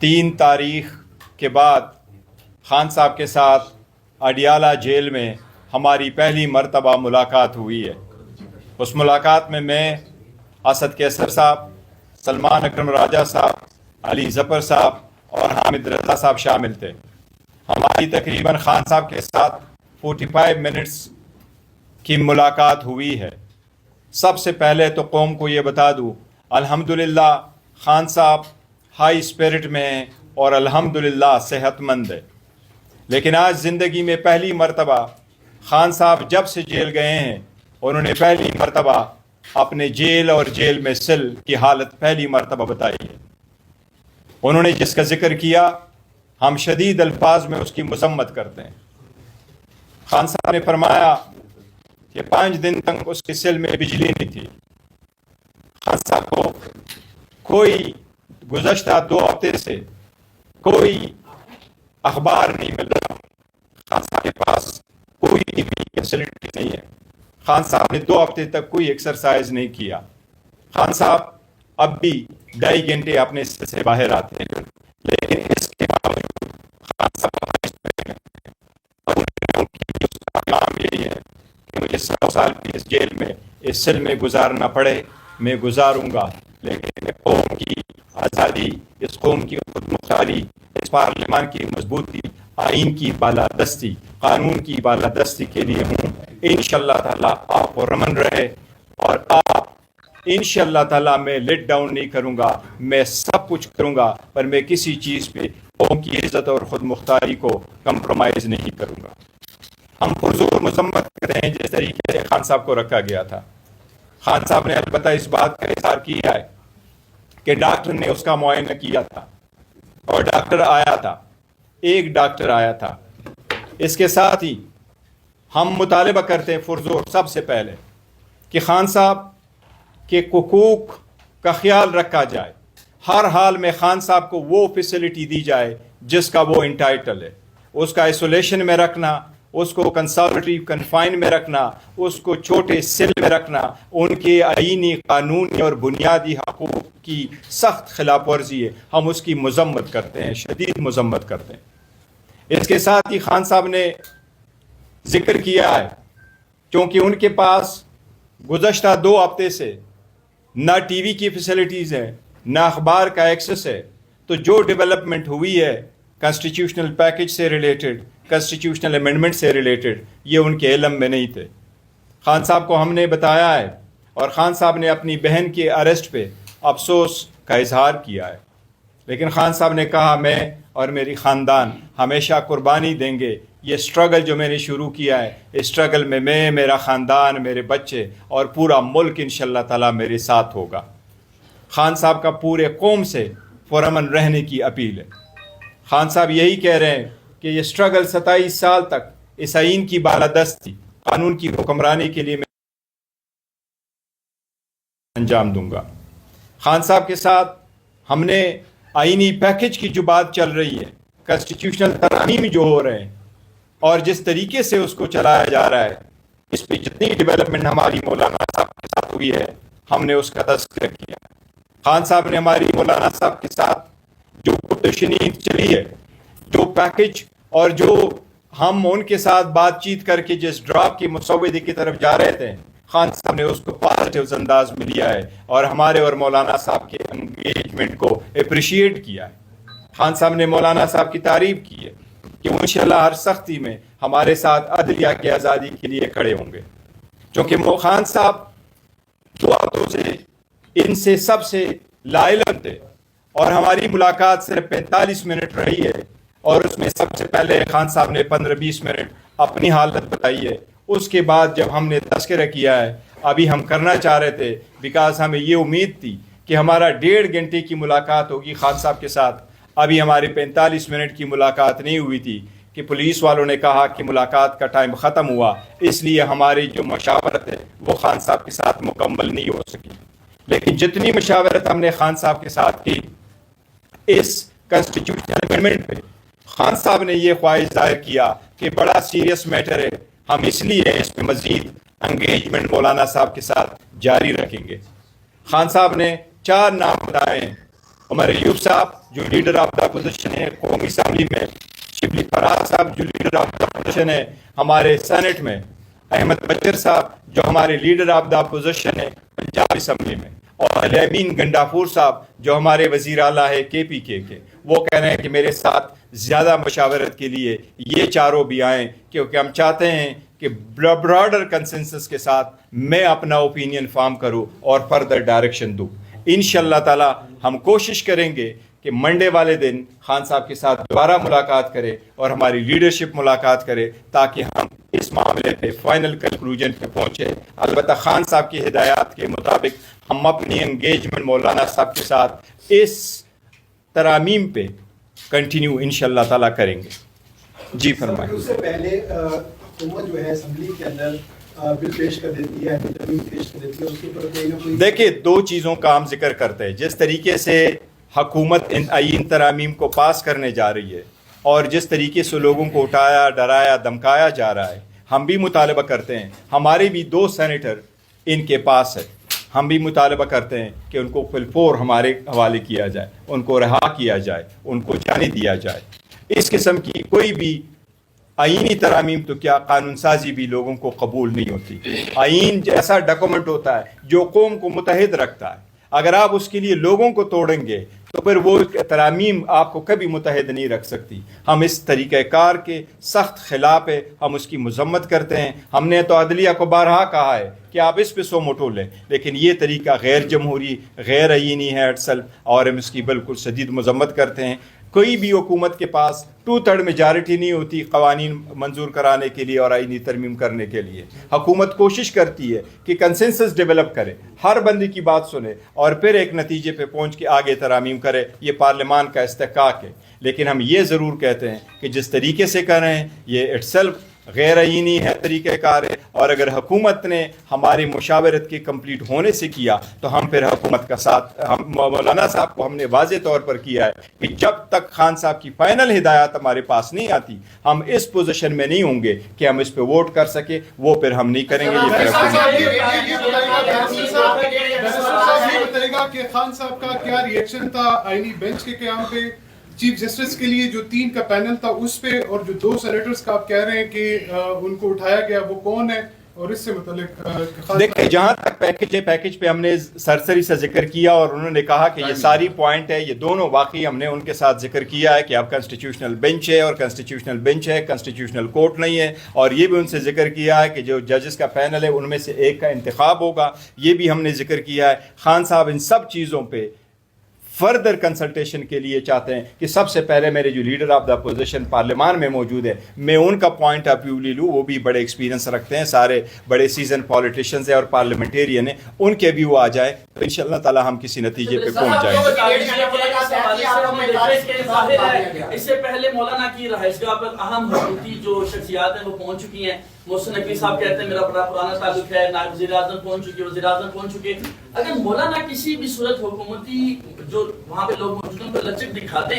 3 تاریخ کے بعد خان صاحب کے ساتھ اڈیالہ جیل میں ہماری پہلی مرتبہ ملاقات ہوئی ہے۔ اس ملاقات میں اسد کیسر صاحب، سلمان اکرم راجہ صاحب، علی ظفر صاحب اور حامد رضا صاحب شامل تھے۔ ہماری تقریباً خان صاحب کے ساتھ 45 منٹس کی ملاقات ہوئی ہے۔ سب سے پہلے تو قوم کو یہ بتا دوں، الحمدللہ خان صاحب ہائی اسپرٹ میں ہیں اور الحمدللہ صحت مند ہے۔ لیکن آج زندگی میں پہلی مرتبہ خان صاحب جب سے جیل گئے ہیں، انہوں نے پہلی مرتبہ اپنے جیل اور جیل میں سل کی حالت پہلی مرتبہ بتائی ہے۔ انہوں نے جس کا ذکر کیا، ہم شدید الفاظ میں اس کی مذمت کرتے ہیں۔ خان صاحب نے فرمایا کہ 5 دن تک اس کے سل میں بجلی نہیں تھی۔ خان صاحب کو کوئی گزشتہ 2 ہفتے سے کوئی اخبار نہیں مل رہا۔ خان صاحب کے پاس کوئی بھی فیسلٹی نہیں ہے۔ خان صاحب نے 2 ہفتے تک کوئی ایکسرسائز نہیں کیا۔ خان صاحب اب بھی 2.5 گھنٹے اپنے سل سے باہر آتے ہیں، لیکن اس کے باوجود خان صاحب کام یہی ہے کہ مجھے 100 سال کی اس جیل میں، اس سل میں گزارنا پڑے، میں گزاروں گا، لیکن قوم کی آزادی، اس قوم کی خود مختاری، اس پارلیمان کی مضبوطی، آئین کی بالادستی، قانون کی بالادستی کے لیے ہوں۔ انشاءاللہ تعالیٰ آپ پرامن رہے، اور آپ انشاءاللہ تعالیٰ میں لیٹ ڈاؤن نہیں کروں گا، میں سب کچھ کروں گا، پر میں کسی چیز پہ قوم کی عزت اور خود مختاری کو کمپرومائز نہیں کروں گا۔ ہم پرزور مذمت کرتے ہیں جس طریقے سے خان صاحب کو رکھا گیا تھا۔ خان صاحب نے البتہ اس بات کا اظہار کیا ہے کہ ڈاکٹر نے اس کا معائنہ کیا تھا اور ڈاکٹر آیا تھا، ایک ڈاکٹر آیا تھا۔ اس کے ساتھ ہی ہم مطالبہ کرتے ہیں پرزور سب سے پہلے کہ خان صاحب کے حقوق کا خیال رکھا جائے، ہر حال میں خان صاحب کو وہ فیسلٹی دی جائے جس کا وہ انٹائٹل ہے۔ اس کا آئسولیشن میں رکھنا، اس کو کنسرویٹیو کنفائن میں رکھنا، اس کو چھوٹے سیل میں رکھنا، ان کے آئینی، قانونی اور بنیادی حقوق کی سخت خلاف ورزی ہے۔ ہم اس کی مذمت کرتے ہیں، شدید مذمت کرتے ہیں۔ اس کے ساتھ ہی خان صاحب نے ذکر کیا ہے، کیونکہ ان کے پاس گزشتہ 2 ہفتے سے نہ ٹی وی کی فیسلٹیز ہیں، نہ اخبار کا ایکسس ہے، تو جو ڈیولپمنٹ ہوئی ہے کانسٹیٹیوشنل پیکج سے ریلیٹڈ، کانسٹیٹیوشنل امینڈمنٹ سے ریلیٹڈ، یہ ان کے علم میں نہیں تھے۔ خان صاحب کو ہم نے بتایا ہے، اور خان صاحب نے اپنی بہن کے اریسٹ پہ افسوس کا اظہار کیا ہے، لیکن خان صاحب نے کہا میں اور میری خاندان ہمیشہ قربانی دیں گے۔ یہ سٹرگل جو میں نے شروع کیا ہے، اس سٹرگل میں میرا خاندان، میرے بچے اور پورا ملک انشاءاللہ تعالیٰ میرے ساتھ ہوگا۔ خان صاحب کا پورے قوم سے پرامن رہنے کی اپیل ہے۔ خان صاحب یہی کہہ رہے ہیں کہ یہ سٹرگل 27 سال تک اس آئین کی بالادستی، قانون کی حکمرانی کے لیے میں انجام دوں گا۔ خان صاحب کے ساتھ ہم نے آئینی پیکج کی جو بات چل رہی ہے، کانسٹیٹیوشنل ترامیم جو ہو رہے ہیں اور جس طریقے سے اس کو چلایا جا رہا ہے، اس پہ جتنی ڈیولپمنٹ ہماری مولانا صاحب کے ساتھ ہوئی ہے، ہم نے اس کا تذکرہ کیا۔ خان صاحب نے ہماری مولانا صاحب کے ساتھ جو شنید چلی ہے، جو پیکج اور جو ہم ان کے ساتھ بات چیت کر کے جس ڈراپ کی مسودے کی طرف جا رہے تھے، خان صاحب نے اس کو پازیٹیو انداز میں لیا ہے اور ہمارے اور مولانا صاحب کے انگیجمنٹ کو اپریشیٹ کیا ہے۔ خان صاحب نے مولانا صاحب کی تعریف کی ہے کہ وہ انشاءاللہ ہر سختی میں ہمارے ساتھ عدلیہ کی آزادی کے لیے کھڑے ہوں گے، کیونکہ خان صاحب دعاتوں سے ان سے سب سے لا علم تھے، اور ہماری ملاقات صرف 45 منٹ رہی ہے، اور اس میں سب سے پہلے خان صاحب نے 15-20 منٹ اپنی حالت بتائی ہے۔ اس کے بعد جب ہم نے تذکرہ کیا ہے، ابھی ہم کرنا چاہ رہے تھے بیکاز ہمیں یہ امید تھی کہ ہمارا 1.5 گھنٹے کی ملاقات ہوگی خان صاحب کے ساتھ، ابھی ہماری 45 منٹ کی ملاقات نہیں ہوئی تھی کہ پولیس والوں نے کہا کہ ملاقات کا ٹائم ختم ہوا، اس لیے ہماری جو مشاورت ہے وہ خان صاحب کے ساتھ مکمل نہیں ہو سکی۔ لیکن جتنی مشاورت ہم نے خان صاحب کے ساتھ کی اس کانسٹیٹیوشنل امینڈمنٹ پہ، خان صاحب نے یہ خواہش ظاہر کیا کہ بڑا سیریس میٹر ہے، ہم اس لیے اس پہ مزید انگیجمنٹ مولانا صاحب کے ساتھ جاری رکھیں گے۔ خان صاحب نے 4 نام بتائے ہیں عمر ایوب صاحب جو لیڈر آف دا اپوزیشن ہے قومی اسمبلی میں، شبلی فراز صاحب جو لیڈر آف دا اپوزیشن ہے ہمارے سینٹ میں، احمد بچر صاحب جو ہمارے لیڈر آف دا اپوزیشن ہے پنجاب اسمبلی میں، اور الیمین گنڈافور صاحب جو ہمارے وزیر اعلیٰ ہے KPK کے، وہ کہہ رہے ہیں کہ میرے ساتھ زیادہ مشاورت کے لیے یہ چاروں بھی آئیں، کیونکہ ہم چاہتے ہیں کہ براڈر کنسنسس کے ساتھ میں اپنا اوپینین فارم کروں اور فردر ڈائریکشن دوں۔ انشاءاللہ تعالی ہم کوشش کریں گے کہ منڈے والے دن خان صاحب کے ساتھ دوبارہ ملاقات کرے اور ہماری لیڈرشپ ملاقات کرے تاکہ ہم اس معاملے پہ فائنل کنکلوژن پہ پہنچے۔ البتہ خان صاحب کی ہدایات کے مطابق ہم اپنی انگیجمنٹ مولانا صاحب کے ساتھ اس ترامیم پہ کنٹینیو انشاءاللہ تعالیٰ کریں گے۔ جی فرمائیں۔ اس سے پہلے حکومت جو ہے اسمبلی کے اندر بل پیش کر دیتی ہے، پیش کر دیتی ہے، اس کے اوپر کوئی نہ کوئی دیکھیں دو چیزوں کا ہم ذکر کرتے ہیں، جس طریقے سے حکومت ان ترامیم کو پاس کرنے جا رہی ہے اور جس طریقے سے لوگوں کو اٹھایا ڈرایا دھمکایا جا رہا ہے، ہم بھی مطالبہ کرتے ہیں، ہمارے بھی 2 سینیٹر ان کے پاس ہے، ہم بھی مطالبہ کرتے ہیں کہ ان کو فلفور ہمارے حوالے کیا جائے، ان کو رہا کیا جائے، ان کو جانے دیا جائے۔ اس قسم کی کوئی بھی آئینی ترامیم تو کیا قانون سازی بھی لوگوں کو قبول نہیں ہوتی۔ آئین ایسا ڈاکومنٹ ہوتا ہے جو قوم کو متحد رکھتا ہے، اگر آپ اس کے لیے لوگوں کو توڑیں گے تو پھر وہ ترامیم آپ کو کبھی متحد نہیں رکھ سکتی۔ ہم اس طریقہ کار کے سخت خلاف ہے، ہم اس کی مذمت کرتے ہیں۔ ہم نے تو عدلیہ کو بارہا کہا ہے کہ آپ اس پہ سو موٹو لیں، لیکن یہ طریقہ غیر جمہوری غیر آئینی ہے اٹسلف، اور ہم اس کی بالکل شدید مذمت کرتے ہیں۔ کوئی بھی حکومت کے پاس 2/3 میجارٹی نہیں ہوتی قوانین منظور کرانے کے لیے اور آئینی ترمیم کرنے کے لیے۔ حکومت کوشش کرتی ہے کہ کنسنسس ڈیولپ کرے، ہر بندے کی بات سنے اور پھر ایک نتیجے پہ پہنچ کے آگے ترامیم کرے۔ یہ پارلیمان کا استحقاق ہے، لیکن ہم یہ ضرور کہتے ہیں کہ جس طریقے سے کر رہے ہیں یہ اٹسلف غیر آئینی ہے طریقہ کار ہے، اور اگر حکومت نے ہماری مشاورت کے کمپلیٹ ہونے سے کیا تو ہم پھر حکومت کا ساتھ، ہم مولانا صاحب کو ہم نے واضح طور پر کیا ہے کہ جب تک خان صاحب کی فائنل ہدایات ہمارے پاس نہیں آتی ہم اس پوزیشن میں نہیں ہوں گے کہ ہم اس پہ ووٹ کر سکے، وہ پھر ہم نہیں کریں گے۔ یہ بتائے گا کہ خان صاحب کا کیا ریئیکشن تھا آئینی بینچ کے قیام پہ، چیف جسٹس کے لیے جو 3 کا پینل تھا اس پہ، اور جو 2 سینیٹرز کا آپ کہہ رہے ہیں کہ ان کو اٹھایا گیا، وہ کون ہے اور اس سے متعلق؟ دیکھیں جہاں تک پیکج پہ ہم نے سرسری سے ذکر کیا اور انہوں نے کہا کہ یہ ساری پوائنٹ ہے، یہ دونوں واقعی ہم نے ان کے ساتھ ذکر کیا ہے کہ اب کنسٹیٹیوشنل بینچ ہے اور کنسٹیٹیوشنل بینچ ہے، کنسٹیٹیوشنل کورٹ نہیں ہے، اور یہ بھی ان سے ذکر کیا ہے کہ جو ججز کا پینل ہے ان میں سے ایک کا انتخاب ہوگا، یہ بھی ہم نے ذکر کیا ہے۔ خان صاحب ان سب چیزوں پہ فردر کنسلٹیشن کے لیے چاہتے ہیں کہ سب سے پہلے میرے جو لیڈر آف دا اپوزیشن پارلیمان میں موجود ہے میں ان کا پوائنٹ آف ویو لے لوں، وہ بھی بڑے ایکسپیرینس رکھتے ہیں، سارے بڑے سیزن پولیٹیشینز ہیں اور پارلیمنٹیرین ہیں، ان کے ویو آ جائے تو انشاءاللہ تعالی ہم کسی نتیجے پہ پہنچ جائیں گے۔ اس سے پہلے مولانا کی رہائش گاہ پر اہم حکومتی جو شخصیات ہیں وہ پہنچ چکی ہیں۔ محسن نقوی صاحب کہتے ہیں میرا بڑا پرانا تعلق ہے، نائب وزیر اعظم پہنچ چکے، وزیر اعظم پہنچ چکے۔ اگر مولانا کسی بھی صورت حکومتی جو وہاں پہ لوگ موجود ہیں ان کو لچک دکھاتے ہیں